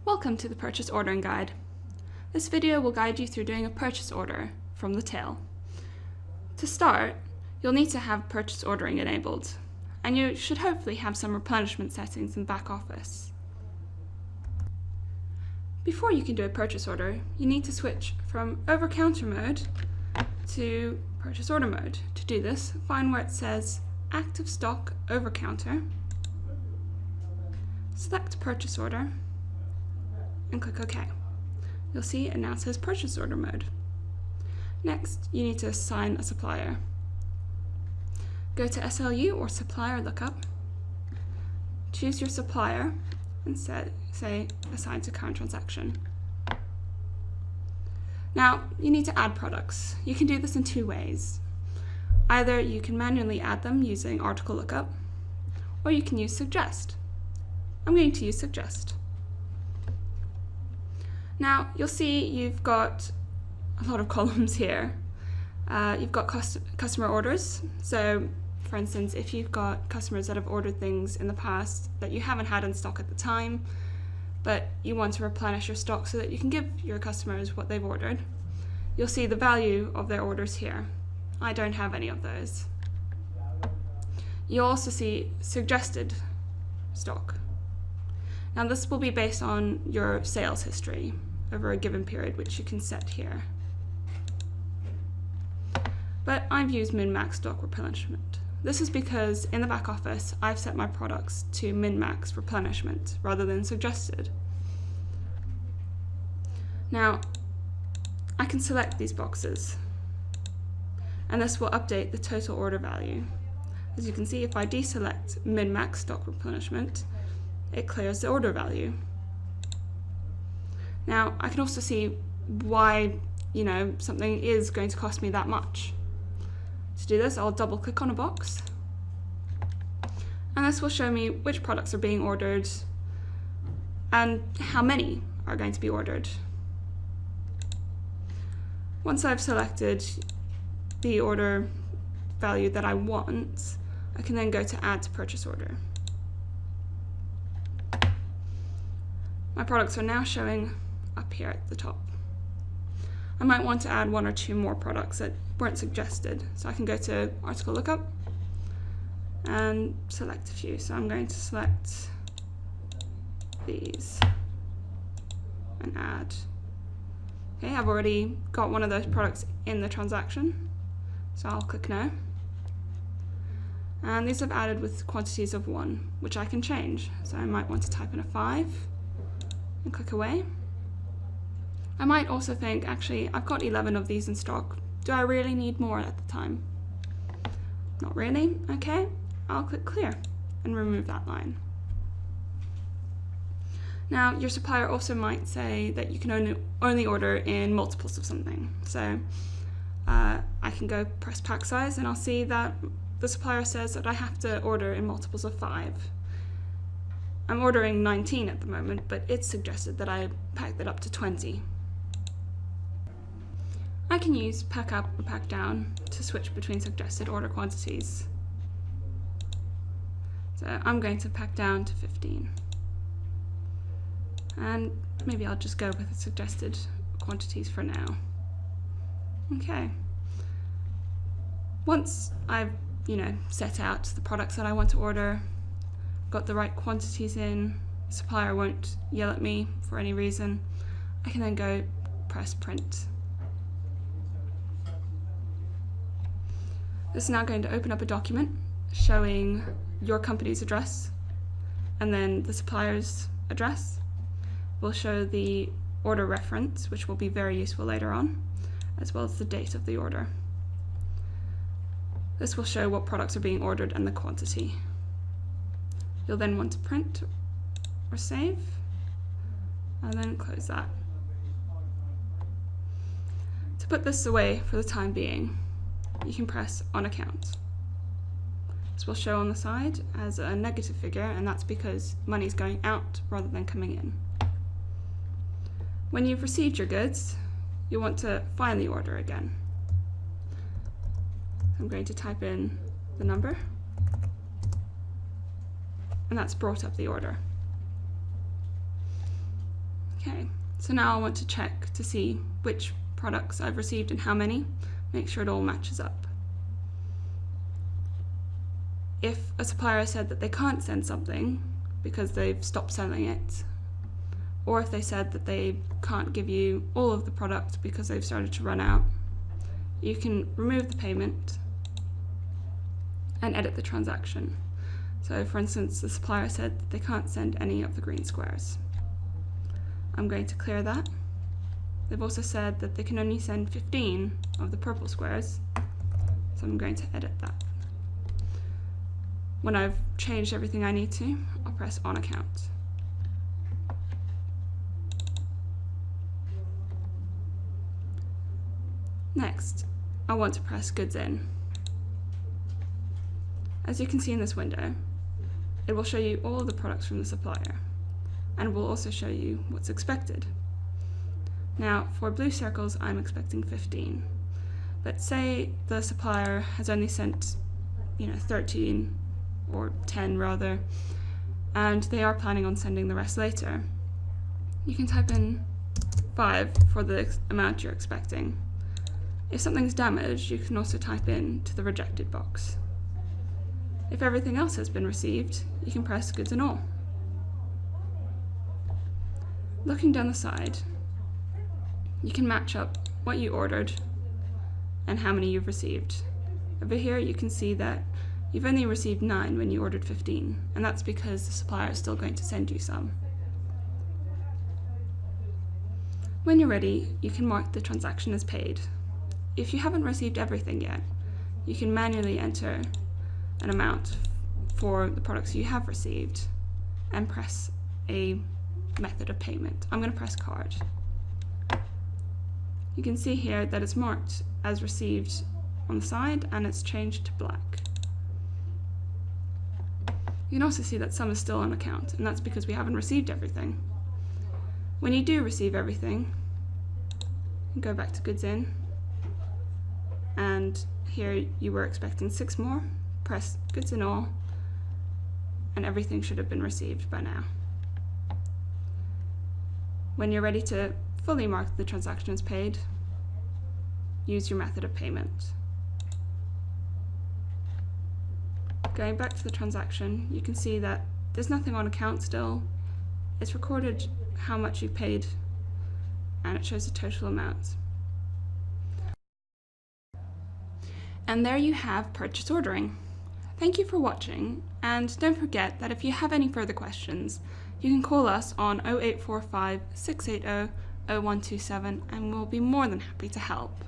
Welcome to the Purchase Ordering Guide. This video will guide you through doing a purchase order from the tail. To start, you'll need to have purchase ordering enabled, and you should hopefully have some replenishment settings in back office. Before you can do a purchase order, you need to switch from over-counter mode to purchase order mode. To do this, find where it says Active Stock Over-Counter, select Purchase Order, and click OK. You'll see it now says Purchase Order Mode. Next, you need to assign a supplier. Go to SLU or Supplier Lookup, choose your supplier, and say Assign to Current Transaction. Now, you need to add products. You can do this in two ways. Either you can manually add them using Article Lookup, or you can use Suggest. I'm going to use Suggest. Now, you'll see you've got a lot of columns here. You've got customer orders. So, for instance, if you've got customers that have ordered things in the past that you haven't had in stock at the time, but you want to replenish your stock so that you can give your customers what they've ordered, you'll see the value of their orders here. I don't have any of those. You'll also see suggested stock. Now, this will be based on your sales history over a given period, which you can set here. But I've used min-max stock replenishment. This is because in the back office, I've set my products to min-max replenishment rather than suggested. Now, I can select these boxes, and this will update the total order value. As you can see, if I deselect min-max stock replenishment, it clears the order value. Now, I can also see why, something is going to cost me that much. To do this, I'll double click on a box, and this will show me which products are being ordered and how many are going to be ordered. Once I've selected the order value that I want, I can then go to Add to Purchase Order. My products are now showing up here at the top. I might want to add one or two more products that weren't suggested, so I can go to Article Lookup and select a few. So I'm going to select these and add. Okay, I've already got one of those products in the transaction, so I'll click No. And these I've added with quantities of 1, which I can change. So I might want to type in a 5 and click away. I might also think, actually, I've got 11 of these in stock. Do I really need more at the time? Not really. Okay, I'll click Clear and remove that line. Now, your supplier also might say that you can only order in multiples of something. So I can go press pack size, and I'll see that the supplier says that I have to order in multiples of 5. I'm ordering 19 at the moment, but it's suggested that I pack that up to 20. I can use pack up or pack down to switch between suggested order quantities. So I'm going to pack down to 15. And maybe I'll just go with the suggested quantities for now. Okay. Once I've, set out the products that I want to order, got the right quantities in, the supplier won't yell at me for any reason, I can then go press print. This is now going to open up a document showing your company's address, and then the supplier's address. We'll show the order reference, which will be very useful later on, as well as the date of the order. This will show what products are being ordered and the quantity. You'll then want to print or save, and then close that. To put this away for the time being, you can press On Account. This will show on the side as a negative figure, and that's because money is going out rather than coming in. When you've received your goods, you want to find the order again. I'm going to type in the number, and that's brought up the order. Okay, so now I want to check to see which products I've received and how many, make sure it all matches up. If a supplier said that they can't send something because they've stopped selling it, or if they said that they can't give you all of the product because they've started to run out, you can remove the payment and edit the transaction. So for instance, the supplier said that they can't send any of the green squares. I'm going to clear that. They've also said that they can only send 15 of the purple squares, so I'm going to edit that. When I've changed everything I need to, I'll press on account. Next, I want to press goods in. As you can see in this window, it will show you all of the products from the supplier, and will also show you what's expected. Now, for blue circles, I'm expecting 15, but say the supplier has only sent 13 or 10 rather, and they are planning on sending the rest later. You can type in 5 for the amount you're expecting. If something's damaged, you can also type in to the rejected box. If everything else has been received, you can press goods and all. Looking down the side, you can match up what you ordered and how many you've received. Over here you can see that you've only received 9 when you ordered 15, and that's because the supplier is still going to send you some. When you're ready, you can mark the transaction as paid. If you haven't received everything yet, you can manually enter an amount for the products you have received and press a method of payment. I'm going to press card. You can see here that it's marked as received on the side and it's changed to black. You can also see that some is still on account, and that's because we haven't received everything. When you do receive everything, go back to goods in, and here you were expecting 6 more, press goods and all, and everything should have been received by now. When you're ready to fully mark the transaction as paid, use your method of payment. Going back to the transaction, you can see that there's nothing on account still. It's recorded how much you paid, and it shows the total amount. And there you have purchase ordering. Thank you for watching, and don't forget that if you have any further questions, you can call us on 0845 680 0127 and we'll be more than happy to help.